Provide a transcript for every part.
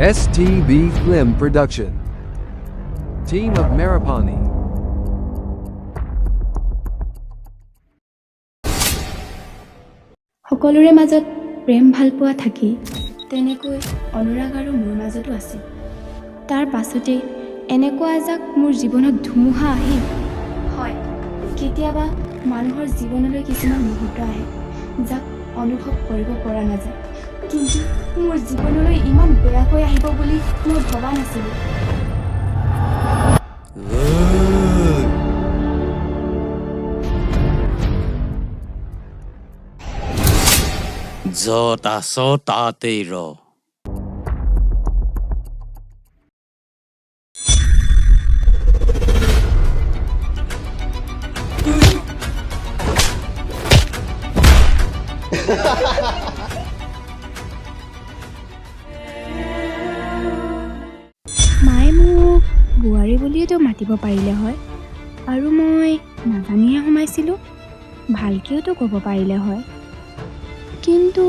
STB Film Production. Team of Marapani. সকলোৰে মাজত প্ৰেম ভালপোৱা থাকি তেনেকৈ অনুৰাগ আৰু মোৰ মাজতো আছিল। তাৰ পাছতে এনেকুৱা এজাক মোৰ জীৱনত ধুমুহা আহিল। হয়, কেতিয়াবা মানুহৰ জীৱনলৈ কিছুমান মুহূৰ্ত আহে যাক অনুভৱ কৰিব পৰা নাযায়, কিন্তু মোৰ জীৱনলৈ ইমান বেয়াকৈ আহিব বুলি মই ভবা নাছিলোঁ। য'ত আছ তাতেই ৰ। মায়ে মোক বোৱাৰী বুলিয়েতো মাতিব পাৰিলে হয়, আৰু মই নাজানিহে সোমাইছিলোঁ, ভালকৈওতো ক'ব পাৰিলে হয়, কিন্তু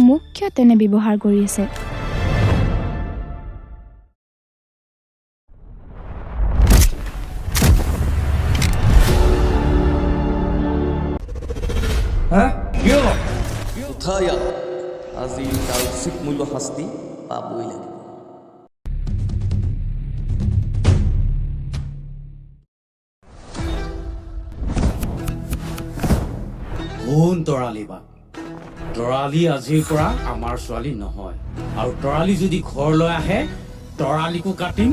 মোক কিয় তেনে ব্যৱহাৰ কৰি আছে? উঠা ইয়াত, আজি তাৰ উচিত মূল্য শাস্তি পাবই লাগিব। শুন তৰালি বা, তৰালি আজিৰ পৰা আমাৰ ছোৱালী নহয়, আৰু তৰালি যদি ঘৰলৈ আহে তৰালিকো কাটিম,